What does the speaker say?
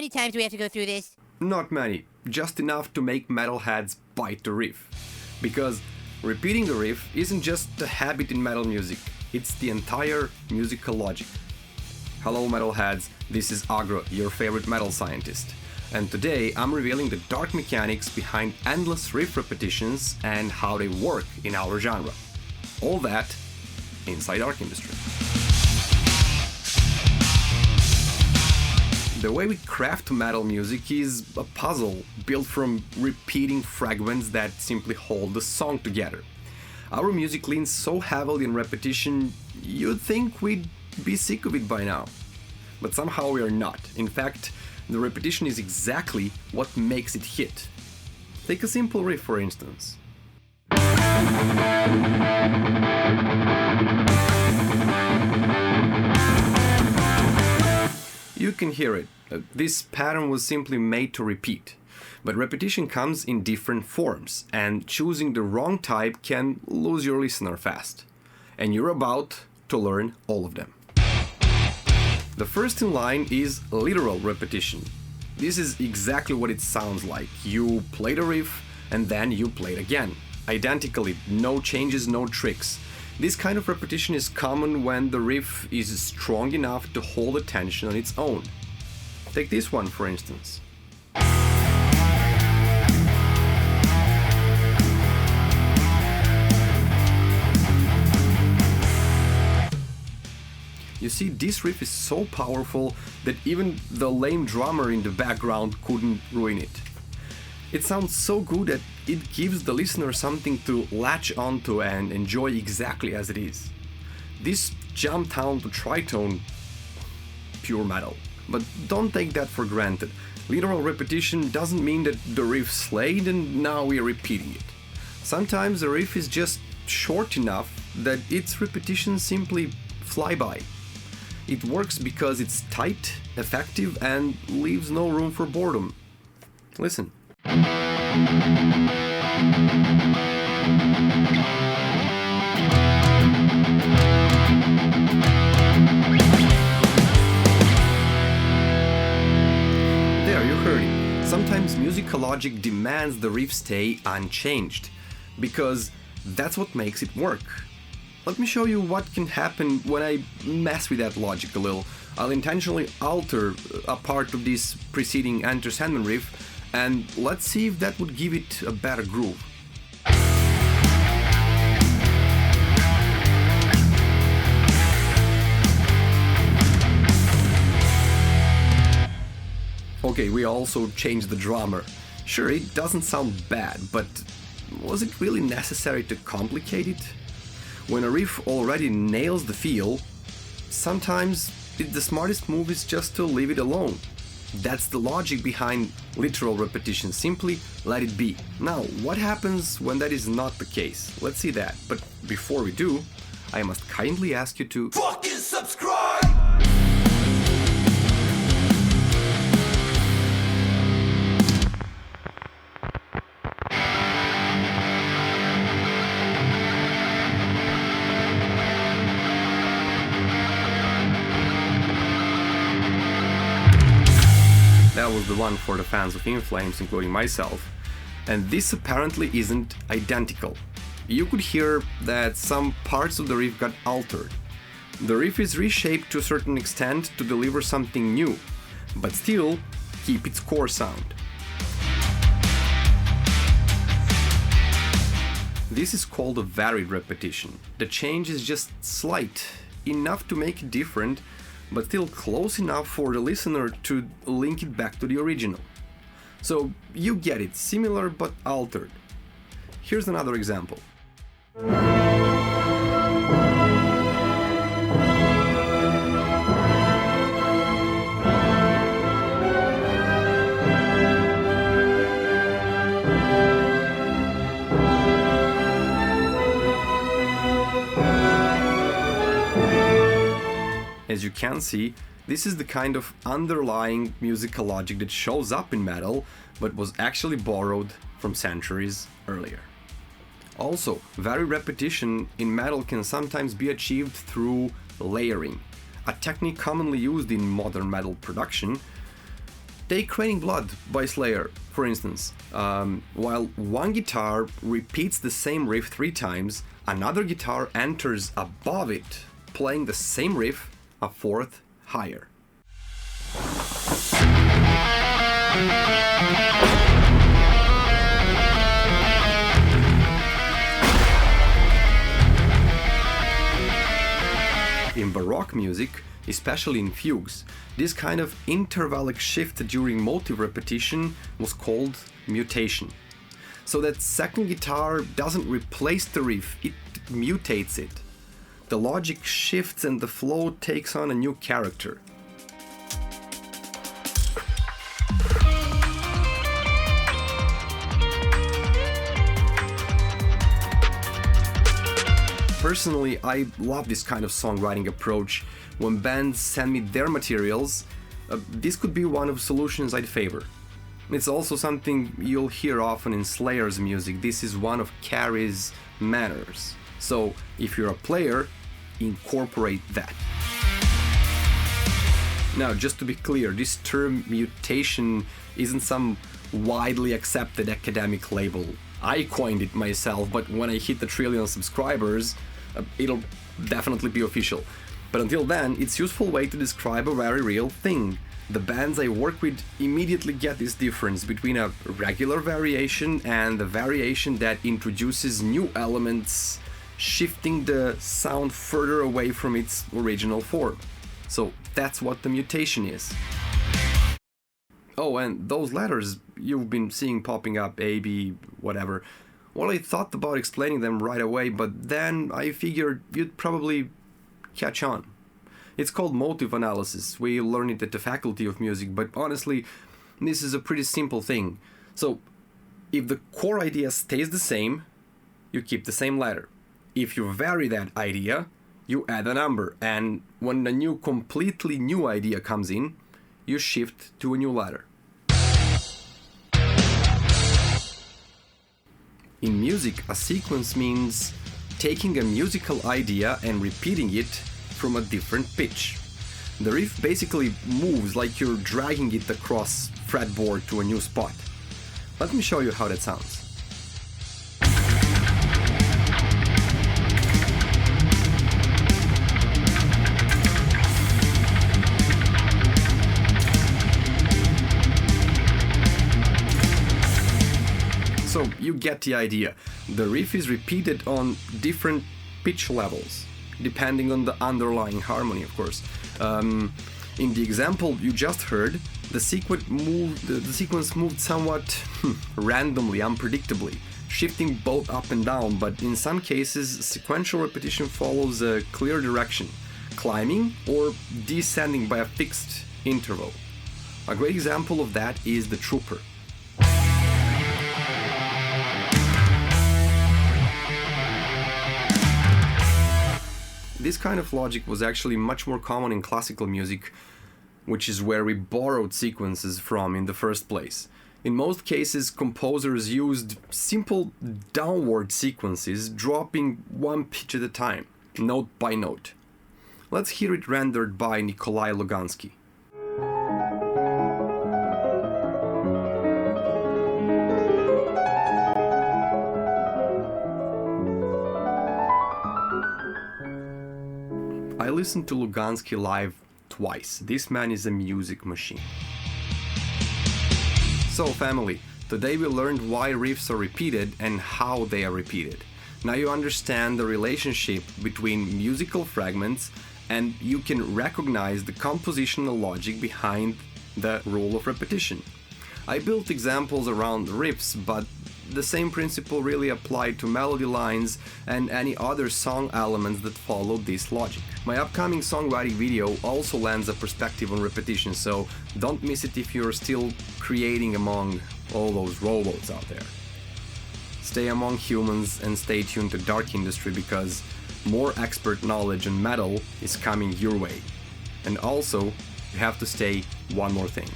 many times do we have to go through this? Not many, just enough to make metalheads bite the riff. Because repeating the riff isn't just a habit in metal music, it's the entire musical logic. Hello metalheads, this is Aggro, your favorite metal scientist. And today I'm revealing the dark mechanics behind endless riff repetitions and how they work in our genre. All that inside Arc Industry. The way we craft metal music is a puzzle built from repeating fragments that simply hold the song together. Our music leans so heavily on repetition, you'd think we'd be sick of it by now. But somehow we are not. In fact, the repetition is exactly what makes it hit. Take a simple riff, for instance. You can hear it. This pattern was simply made to repeat. But repetition comes in different forms, and choosing the wrong type can lose your listener fast. And you're about to learn all of them. The first in line is literal repetition. This is exactly what it sounds like. You play the riff, and then you play it again. Identically, no changes, no tricks. This kind of repetition is common when the riff is strong enough to hold attention on its own. Take this one, for instance. You see, this riff is so powerful that even the lame drummer in the background couldn't ruin it. It sounds so good that it gives the listener something to latch onto and enjoy exactly as it is. This jump down to tritone, pure metal. But don't take that for granted. Literal repetition doesn't mean that the riff slayed and now we're repeating it. Sometimes the riff is just short enough that its repetitions simply fly by. It works because it's tight, effective, and leaves no room for boredom. Listen. There, you heard it. Sometimes musical logic demands the riff stay unchanged, because that's what makes it work. Let me show you what can happen when I mess with that logic a little. I'll intentionally alter a part of this preceding Enter Sandman riff, and let's see if that would give it a better groove. Okay, we also changed the drummer. Sure, it doesn't sound bad, but was it really necessary to complicate it? When a riff already nails the feel, sometimes the smartest move is just to leave it alone. That's the logic behind literal repetition, simply let it be. Now, what happens when that is not the case? Let's see that, but before we do, I must kindly ask you to fucking subscribe! That was the one for the fans of In Flames, including myself. And this apparently isn't identical. You could hear that some parts of the riff got altered. The riff is reshaped to a certain extent to deliver something new, but still keep its core sound. This is called a varied repetition. The change is just slight, enough to make it different, but still close enough for the listener to link it back to the original. So you get it, similar but altered. Here's another example. As you can see, this is the kind of underlying musical logic that shows up in metal, but was actually borrowed from centuries earlier. Also, varied repetition in metal can sometimes be achieved through layering, a technique commonly used in modern metal production. Take Raining Blood by Slayer, for instance. While one guitar repeats the same riff 3 times, another guitar enters above it, playing the same riff a fourth higher. In Baroque music, especially in fugues, this kind of intervallic shift during motive repetition was called mutation. So that second guitar doesn't replace the riff, it mutates it. The logic shifts and the flow takes on a new character. Personally, I love this kind of songwriting approach. When bands send me their materials, this could be one of solutions I'd favor. It's also something you'll hear often in Slayer's music. This is one of Carey's manners. So, if you're a player, incorporate that. Now, just to be clear, this term mutation isn't some widely accepted academic label. I coined it myself, but when I hit the 1 trillion subscribers, it'll definitely be official. But until then, it's a useful way to describe a very real thing. The bands I work with immediately get this difference between a regular variation and the variation that introduces new elements, shifting the sound further away from its original form. So that's what the mutation is. Oh, and those letters you've been seeing popping up, A, B, whatever. Well, I thought about explaining them right away, but then I figured you'd probably catch on. It's called motive analysis. We learn it at the Faculty of Music, but honestly, this is a pretty simple thing. So, if the core idea stays the same, you keep the same letter. If you vary that idea, you add a number, and when a completely new idea comes in, you shift to a new letter. In music, a sequence means taking a musical idea and repeating it from a different pitch. The riff basically moves like you're dragging it across fretboard to a new spot. Let me show you how that sounds. So you get the idea. The riff is repeated on different pitch levels, depending on the underlying harmony, of course. In the example you just heard, the sequence moved somewhat randomly, unpredictably, shifting both up and down, but in some cases sequential repetition follows a clear direction, climbing or descending by a fixed interval. A great example of that is The Trooper. This kind of logic was actually much more common in classical music, which is where we borrowed sequences from in the first place. In most cases, composers used simple downward sequences, dropping one pitch at a time, note by note. Let's hear it rendered by Nikolai Lugansky. I listened to Lugansky live twice. This man is a music machine. So family, today we learned why riffs are repeated and how they are repeated. Now you understand the relationship between musical fragments and you can recognize the compositional logic behind the rule of repetition. I built examples around riffs, but the same principle really applied to melody lines and any other song elements that follow this logic. My upcoming songwriting video also lends a perspective on repetition, so don't miss it if you're still creating among all those robots out there. Stay among humans and stay tuned to Dark Industry because more expert knowledge on metal is coming your way. And also, you have to stay one more thing.